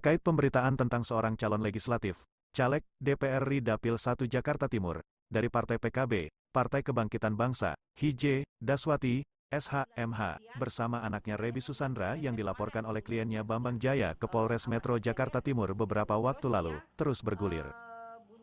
terkait pemberitaan tentang seorang calon legislatif, caleg DPR RI Dapil 1 Jakarta Timur, dari Partai PKB, Partai Kebangkitan Bangsa, Hj. Daswati, SH.MH, bersama anaknya Rebi Susandra yang dilaporkan oleh kliennya Bambang Jaya ke Polres Metro Jakarta Timur beberapa waktu lalu, terus bergulir.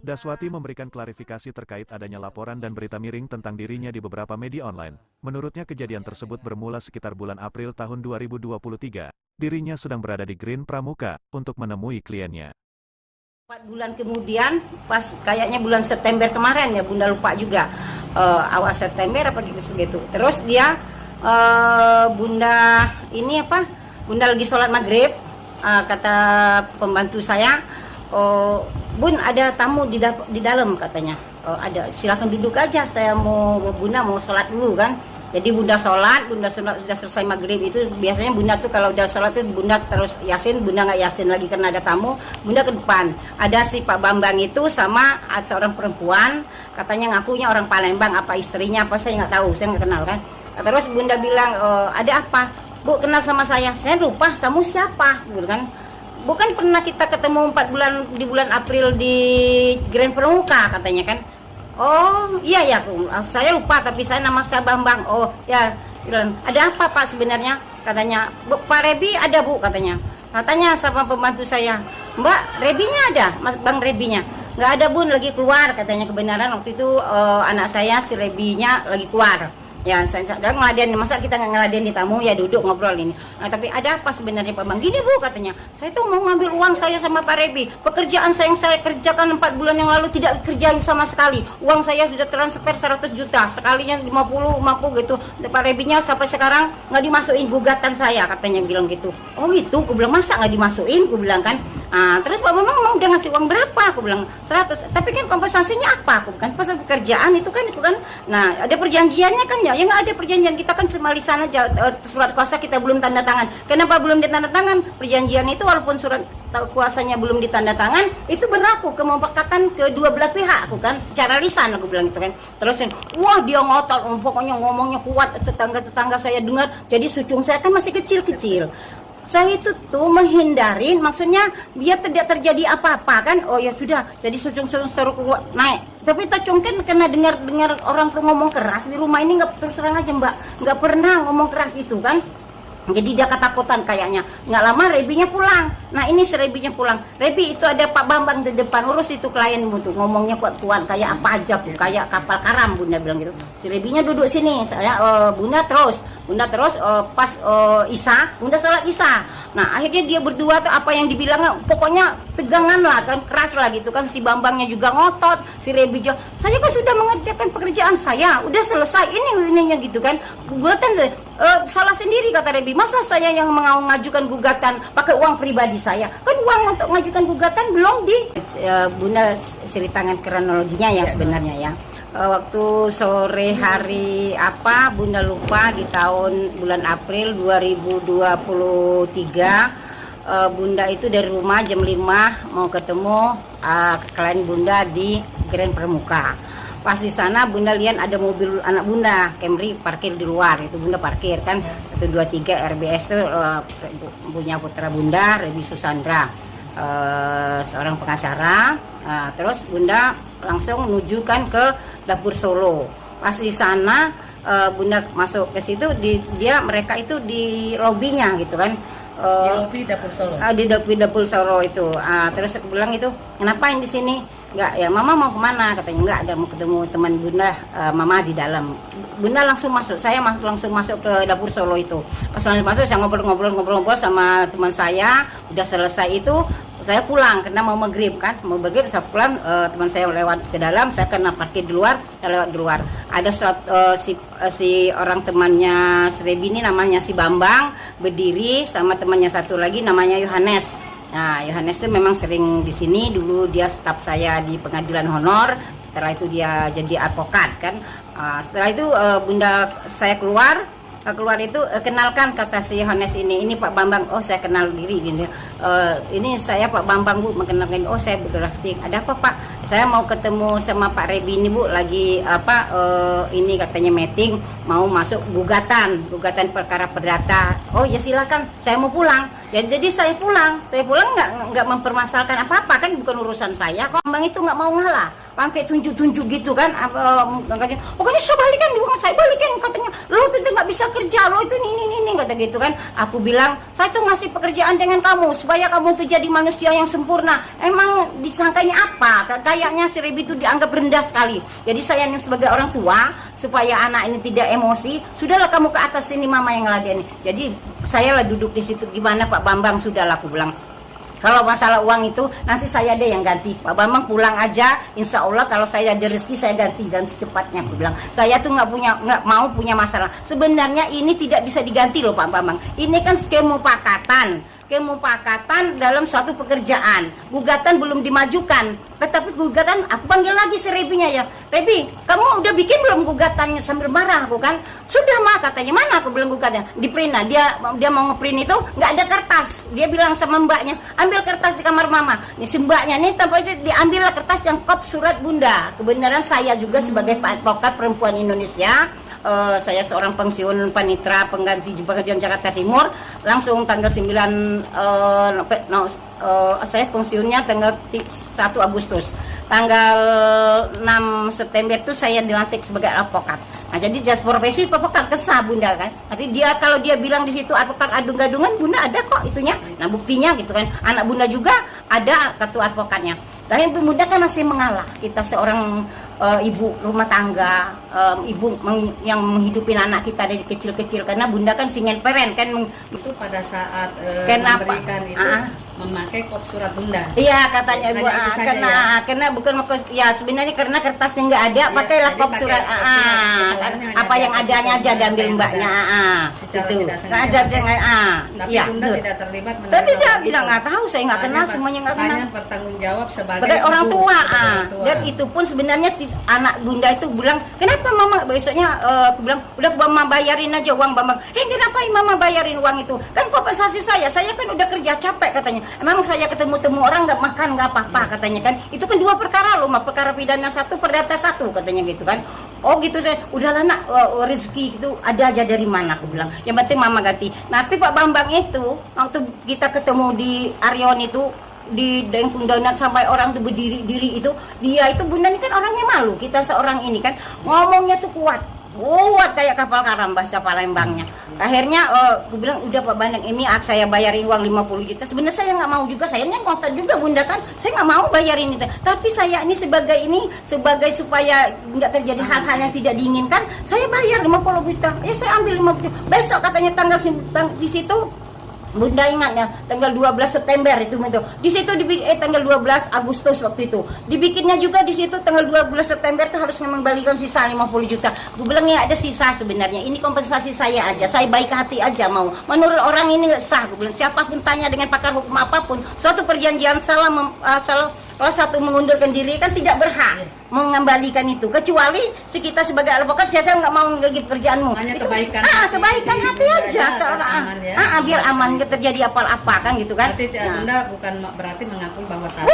Daswati memberikan klarifikasi terkait adanya laporan dan berita miring tentang dirinya di beberapa media online. Menurutnya kejadian tersebut bermula sekitar bulan April tahun 2023. Dirinya sedang berada di Green Pramuka untuk menemui kliennya. 4 bulan kemudian, pas kayaknya bulan September kemarin ya, Bunda lupa juga. Awal September apa gitu. Terus dia Bunda ini apa? Bunda lagi sholat maghrib, kata pembantu saya, Bun ada tamu di dalam katanya. Ada, silakan duduk aja. Saya Bunda mau sholat dulu kan. Jadi Bunda sholat sudah selesai maghrib itu biasanya Bunda tuh kalau udah sholat tuh Bunda terus yasin, Bunda nggak yasin lagi karena ada tamu, Bunda ke depan. Ada si Pak Bambang itu sama seorang perempuan, katanya ngakunya orang Palembang, apa istrinya apa saya nggak tahu, saya nggak kenal kan. Terus Bunda bilang, ada apa? Bu kenal sama saya lupa, kamu siapa? Gitu kan. Bukan pernah kita ketemu 4 bulan di bulan April di Grand Pramuka katanya kan. Oh iya ya, saya lupa tapi nama saya Bambang. Oh ya, ada apa Pak sebenarnya? Katanya, Pak Rebi ada Bu katanya. Katanya sama pembantu saya, Mbak Rebinya ada, Mas Bang Rebinya. Nggak ada Bun, lagi keluar katanya. Kebenaran waktu itu anak saya si Rebinya lagi keluar. Ya, saya ngeladen, masa kita nggak ngeladen di tamu, ya duduk ngobrol ini. Nah, tapi ada apa sebenarnya Pak Bang? Gini Bu katanya, saya tuh mau ngambil uang saya sama Pak Rebi. Pekerjaan saya yang saya kerjakan 4 bulan yang lalu tidak kerjain sama sekali. Uang saya sudah transfer 100 juta, sekalinya 50 gitu. Pak Rebinya sampai sekarang nggak dimasukin gugatan saya, katanya bilang gitu. Oh gitu, aku bilang masa nggak dimasukin, aku bilang kan. Terus Pak Bambang mau udah ngasih uang berapa? Aku bilang 100. Tapi kan kompensasinya apa? Aku kan pas pekerjaan itu kan. Nah, ada perjanjiannya kan ya? Ya nggak ada perjanjian, kita kan cuma lisan aja, surat kuasa kita belum tanda tangan. Kenapa belum ditanda tangan? Perjanjian itu walaupun surat kuasanya belum ditanda tangan, itu berlaku kemufakatan kedua belah pihak, aku kan secara lisan aku bilang itu kan. Terus wah dia ngotot, pokoknya ngomongnya kuat, tetangga saya dengar, jadi sucung saya kan masih kecil-kecil. Saya itu tuh menghindarin, maksudnya biar tidak terjadi apa-apa kan. Oh ya sudah, jadi sucung-sucung seru naik. Tapi Tacung kan kena dengar orang tuh ngomong keras di rumah ini, nggak, terus terang aja Mbak, nggak pernah ngomong keras itu kan. Jadi dia ketakutan kayaknya. Nggak lama Rebinya pulang. Nah ini si Rebinya pulang. Rebi itu ada Pak Bambang di depan, urus itu klienmu tuh, ngomongnya kuat-kuat kayak apa aja Bu, kayak kapal karam Bunda bilang gitu. Si Rebinya duduk sini, saya Bunda terus pas Isya, Bunda sholat Isya. Nah akhirnya dia berdua tuh apa yang dibilangnya, pokoknya tegangan lah kan, keras lah gitu kan. Si Bambangnya juga ngotot, si Rebi juga, saya kan sudah mengerjakan pekerjaan saya, udah selesai ininya gitu kan. Gugatan salah sendiri kata Rebi, masa saya yang mengajukan gugatan pakai uang pribadi saya, kan uang untuk mengajukan gugatan belum di Bunda ceritakan kronologinya ya sebenarnya ya. Waktu sore hari apa Bunda lupa, di tahun bulan April 2023 Bunda itu dari rumah jam 5 mau ketemu klien Bunda di Grand Pramuka. Pas di sana Bunda lihat ada mobil anak Bunda Camry parkir di luar, itu Bunda parkir kan 123 RBS itu punya putra Bunda Rebi Susandra, seorang pengacara. Terus Bunda langsung menujukan ke dapur Solo. Pas di sana Bunda masuk ke situ, mereka itu di lobinya gitu kan. Di lobi dapur Solo. Di dapur Solo itu. Terus aku bilang itu, ngapain di sini? Enggak, ya Mama mau kemana? Katanya enggak, ada mau ketemu teman Bunda, Mama di dalam. Bunda langsung masuk, saya langsung masuk ke dapur Solo itu. Pas langsung masuk saya ngobrol sama teman saya, udah selesai itu saya pulang karena mau maghrib kan, saya pulang, teman saya lewat ke dalam, saya kena parkir di luar, saya lewat di luar. Ada si orang temannya Srebi ini namanya si Bambang berdiri sama temannya satu lagi namanya Yohanes. Nah, Yohanes itu memang sering di sini, dulu dia staf saya di pengadilan honor, setelah itu dia jadi advokat kan. Setelah itu Bunda saya keluar itu kenalkan kata si Yohanes ini Pak Bambang. Oh saya kenal diri gini. ini saya Pak Bambang Bu mengenalkan, oh saya Bu Drastik, ada apa Pak? Saya mau ketemu sama Pak Rebi ini Bu, lagi ini katanya meeting, mau masuk gugatan perkara perdata. Oh ya silakan, saya mau pulang. Ya jadi saya pulang nggak mempermasalahkan apa-apa, kan bukan urusan saya. Kok Bang itu nggak mau ngalah, sampai tunjuk-tunjuk gitu kan, pokoknya saya balikan katanya, lo itu nggak bisa kerja, lo itu ini kata gitu kan. Aku bilang saya tuh ngasih pekerjaan dengan kamu supaya kamu tuh jadi manusia yang sempurna. Emang disangkanya apa? Kayaknya si Rebi itu dianggap rendah sekali. Jadi saya ini sebagai orang tua, supaya anak ini tidak emosi, sudahlah kamu ke atas sini mama yang ngeladeni. Jadi saya lah duduk di situ, gimana Pak Bambang, sudahlah aku bilang. Kalau masalah uang itu nanti saya deh yang ganti. Pak Bambang pulang aja, insya Allah kalau saya ada rezeki saya ganti dan secepatnya. Aku bilang saya tuh nggak mau punya masalah. Sebenarnya ini tidak bisa diganti loh Pak Bambang. Ini kan kemupakatan dalam suatu pekerjaan. Gugatan belum dimajukan, tetapi gugatan aku panggil lagi si Rebinya ya. Rebi, kamu udah bikin belum gugatannya? Sambil marah aku kan. Sudah mah katanya, mana aku bilang gugatnya? Di print. Dia mau ngeprint itu nggak ada kertas. Dia bilang sama mbaknya, ambil kertas di kamar mama. Nih si mbaknya nih tanpa itu diambillah kertas yang kop surat bunda. Kebenaran saya juga sebagai advokat perempuan Indonesia. Saya seorang pensiun panitra pengganti pekerjaan Jakarta Timur, langsung tanggal 9 saya pensiunnya tanggal 1 Agustus. Tanggal 6 September itu saya dilantik sebagai advokat. Nah, jadi jas profesi advokat kesah Bunda kan. Nanti kalau dia bilang di situ advokat adung-adungan, Bunda ada kok itunya. Nah, buktinya gitu kan. Anak Bunda juga ada kartu advokatnya. Tapi Bunda kan masih mengalah. Kita seorang ibu rumah tangga, ibu yang menghidupin anak kita dari kecil-kecil, karena Bunda kan single parent kan. Itu pada saat memberikan itu memakai kop surat Bunda. Iya katanya Ibu, karena bukan ya sebenarnya karena kertasnya nggak ada, ya, pakailah kop surat. Apa yang adanya aja diambil mbaknya. Itu. Tapi ya, Bunda tidak terlibat. Tidak bilang nggak tahu, saya nggak kenal, semuanya nggak kenal. Hanya bertanggung jawab sebagai orang tua. Dan itu pun sebenarnya anak Bunda itu bilang, kenapa mama besoknya aku bilang udah mama bayarin aja uang Bambang. Kenapa mama bayarin uang itu? Kan kompensasi saya kan udah kerja capek katanya. Emang saya ketemu orang nggak makan nggak apa-apa katanya kan. Itu kan 2 perkara loh, perkara pidana 1, perdata 1 katanya gitu kan. Oh gitu, saya udahlah nak, rezeki itu ada aja dari mana aku bilang. Yang penting mama ganti. Tapi Pak Bambang itu waktu kita ketemu di Aryon itu di Dengkung Donat sampai orang tuh berdiri-diri itu, dia itu Bunda ini kan orangnya malu, kita seorang ini kan ngomongnya tuh kuat kayak kapal karam bahasa Palembangnya. Akhirnya aku bilang udah Pak Bambang ini saya bayarin uang 50 juta. Sebenarnya saya nggak mau juga, sayangnya ngotot juga Bunda kan, saya nggak mau bayarin itu. Tapi saya ini sebagai supaya nggak terjadi hal-hal yang tidak diinginkan, saya bayar 50 juta. Saya ambil 50 juta. Besok katanya tanggal di situ Bunda ingat ya, tanggal 12 September itu. Di situ tanggal 12 Agustus waktu itu. Dibikinnya juga di situ tanggal 12 September itu harus mengembalikan sisa 50 juta. Gue bilang ya ada sisa sebenarnya. Ini kompensasi saya aja. Saya baik hati aja mau. Menurut orang ini nggak sah. Gue bilang siapapun tanya dengan pakar hukum apapun, suatu perjanjian salah kalau satu mengundurkan diri kan tidak berhak mengembalikan itu, kecuali kita sebagai advokat saya nggak mau mengganggu pekerjaanmu. Hanya kebaikan hati aja seorang biar aman nggak terjadi apa-apa kan gitu kan. Berarti Bunda bukan berarti mengakui bahwa saya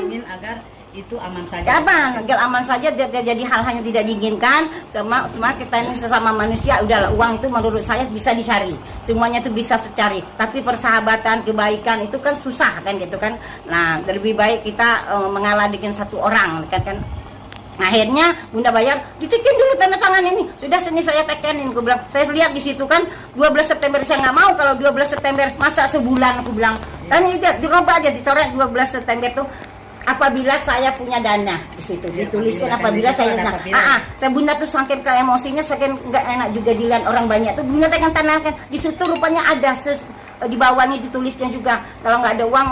ingin agar itu aman saja. Agar aman saja, jadi hal-hal yang tidak diinginkan. Semua kita ini sesama manusia, udahlah uang itu menurut saya bisa dicari. Semuanya itu bisa secari. Tapi persahabatan, kebaikan itu kan susah kan gitu kan. Nah, lebih baik kita mengalah dengan satu orang kan. Nah, akhirnya Bunda bayar, ditekin dulu tanda tangan ini. Sudah sini saya tekenin, aku bilang. Saya lihat di situ kan 12 September saya nggak mau kalau 12 September masa sebulan aku bilang. Dan itu dirubah aja, dicoret 12 September tuh apabila saya punya dana di situ, dituliskan apabila saya saya Bunda tuh saking ke emosinya, saking nggak enak juga dilihat orang banyak tuh Bunda tekan tanahkan di situ rupanya ada di bawahnya ditulisnya juga kalau nggak ada uang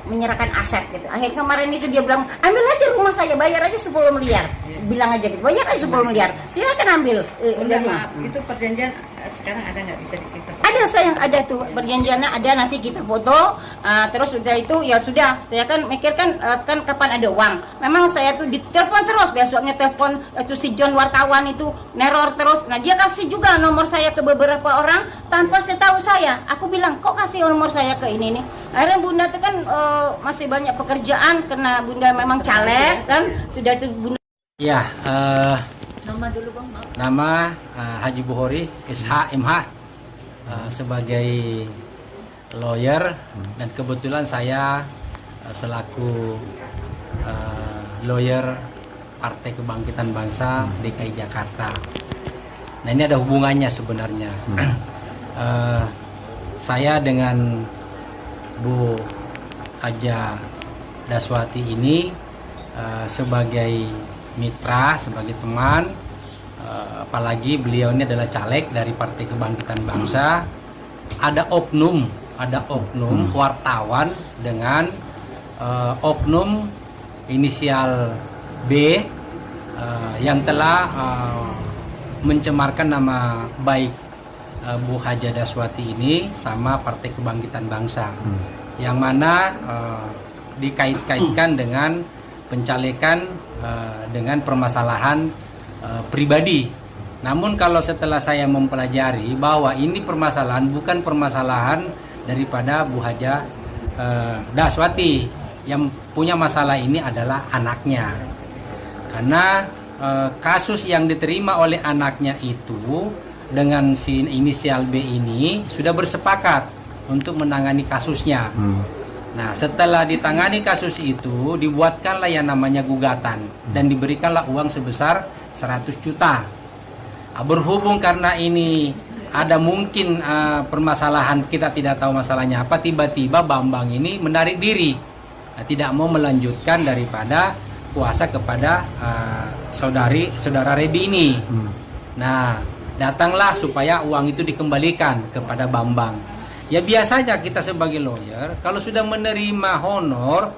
menyerahkan aset gitu. Akhirnya kemarin itu dia bilang ambil aja rumah saya, bayar aja 10 miliar, bilang aja gitu, bayar aja 10 miliar, silakan ambil. Maaf, itu perjanjian sekarang ada nggak, bisa kita? Ada, sayang, ada tuh perjanjiannya ada, nanti kita foto. Terus sudah itu ya sudah, saya kan mikir kan kapan ada uang. Memang saya tuh ditelepon terus, besoknya telepon itu si John wartawan itu neror terus. Nah dia kasih juga nomor saya ke beberapa orang tanpa setahu saya. Aku bilang kok kasih nomor saya ke ini nih. Akhirnya Bunda tuh kan masih banyak pekerjaan karena Bunda memang caleg kan, sudah itu Bunda. Ya, Nama dulu Bang, maaf. nama Haji Bukhori SH/MH sebagai lawyer, dan kebetulan saya selaku lawyer Partai Kebangkitan Bangsa DKI Jakarta. Nah, ini ada hubungannya sebenarnya. Saya dengan Bu Haja Daswati ini sebagai mitra, sebagai teman, apalagi beliau ini adalah caleg dari Partai Kebangkitan Bangsa. Ada oknum wartawan dengan oknum inisial B yang telah mencemarkan nama baik Bu Haja Daswati ini sama Partai Kebangkitan Bangsa, yang mana dikait-kaitkan dengan pencalekan dengan permasalahan pribadi. Namun kalau setelah saya mempelajari bahwa ini permasalahan bukan permasalahan daripada Bu Haja Daswati, yang punya masalah ini adalah anaknya. Karena kasus yang diterima oleh anaknya itu dengan si inisial B ini sudah bersepakat untuk menangani kasusnya. Nah, setelah ditangani kasus itu, dibuatkanlah yang namanya gugatan dan diberikanlah uang sebesar 100 juta. Berhubung karena ini ada mungkin permasalahan, kita tidak tahu masalahnya apa, tiba-tiba Bambang ini menarik diri, tidak mau melanjutkan daripada kuasa kepada saudara Rebi ini. Nah, datanglah supaya uang itu dikembalikan kepada Bambang. Ya biasanya kita sebagai lawyer kalau sudah menerima honor,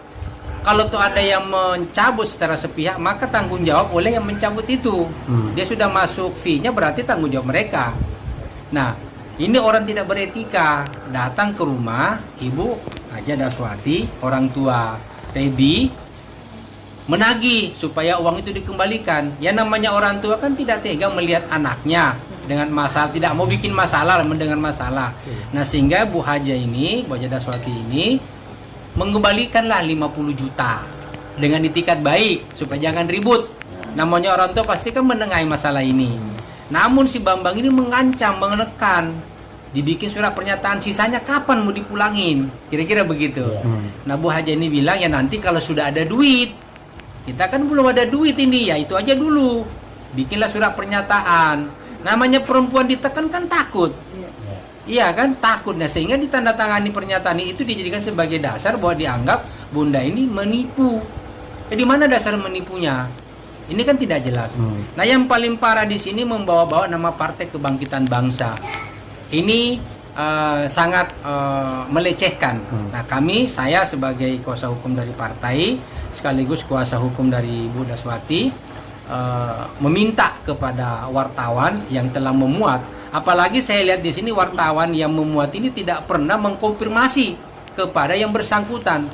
kalau tuh ada yang mencabut secara sepihak, maka tanggung jawab oleh yang mencabut itu. Dia sudah masuk fee-nya, berarti tanggung jawab mereka. Nah, ini orang tidak beretika datang ke rumah Ibu Haja Daswati, orang tua Rebi, menagih supaya uang itu dikembalikan. Ya namanya orang tua kan tidak tega melihat anaknya dengan masalah, tidak mau bikin masalah dengan masalah. Nah, sehingga Bu Haja ini, Bu Haja Daswati ini mengembalikanlah 50 juta dengan itikat baik supaya jangan ribut. Namanya orang tua pasti kan menengahi masalah ini. Namun si Bambang ini mengancam, menekan, dibikin surat pernyataan, sisanya kapan mau dipulangin, kira-kira begitu. Nah, Bu Haja ini bilang ya nanti kalau sudah ada duit. Kita kan belum ada duit ini, ya itu aja dulu. Bikinlah surat pernyataan. Namanya perempuan ditekan kan takut. Iya kan, takut. Nah, sehingga ditandatangani pernyataan itu dijadikan sebagai dasar bahwa dianggap Bunda ini menipu. Di mana dasar menipunya? Ini kan tidak jelas. Nah, yang paling parah di sini membawa-bawa nama Partai Kebangkitan Bangsa. Ini sangat melecehkan. Nah, saya sebagai kuasa hukum dari partai sekaligus kuasa hukum dari Bu Daswati meminta kepada wartawan yang telah memuat, apalagi saya lihat di sini wartawan yang memuat ini tidak pernah mengkonfirmasi kepada yang bersangkutan.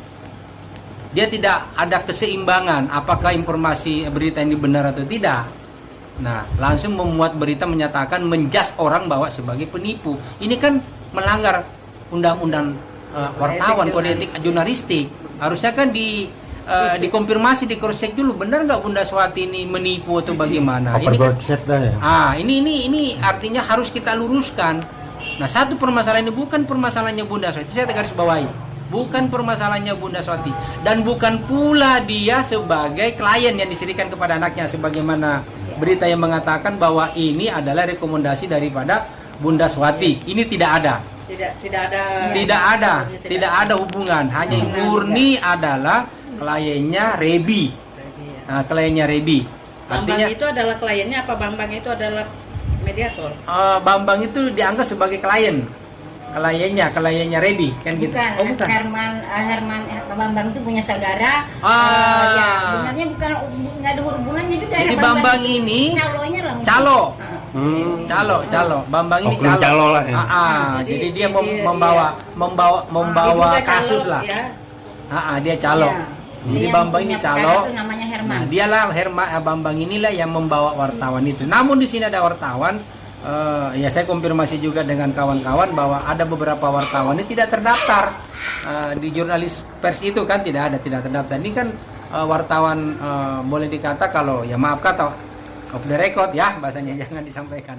Dia tidak ada keseimbangan apakah informasi berita ini benar atau tidak. Nah, langsung memuat berita menyatakan menjas orang bahwa sebagai penipu. Ini kan melanggar undang-undang wartawan, kode etik jurnalistik. Harusnya kan dikonfirmasi, di cross check dulu, benar nggak Bunda Swati ini menipu atau bagaimana? Ini kan, ini artinya harus kita luruskan. Nah, satu permasalahan ini bukan permasalahannya Bunda Swati, saya garis bawahi, bukan permasalahannya Bunda Swati, dan bukan pula dia sebagai klien yang diserikan kepada anaknya, sebagaimana berita yang mengatakan bahwa ini adalah rekomendasi daripada Bunda Swati. Ini tidak ada. Tidak ada hubungan, hanya murni adalah kliennya Rebi. Nah, kliennya Rebi. Bambang itu adalah kliennya apa Bambang itu adalah mediator? Bambang itu dianggap sebagai kliennya Rebi kan gitu. Bukan, Herman Bambang itu punya saudara. Ya, sebenarnya nggak ada hubungannya juga. Jadi ya, Bambang ini calo. Bambang ini calo lah ya. Jadi dia membawa kasus lah. Ya. Dia calo. Ya. Jadi Bambang ini calo. Namanya Herman. Nah, dialah Bambang inilah yang membawa wartawan itu. Namun di sini ada wartawan Ya saya konfirmasi juga dengan kawan-kawan bahwa ada beberapa wartawan ini tidak terdaftar di jurnalis pers itu kan tidak terdaftar. Ini kan wartawan boleh dikata kalau ya maaf kata off the record ya bahasanya jangan disampaikan.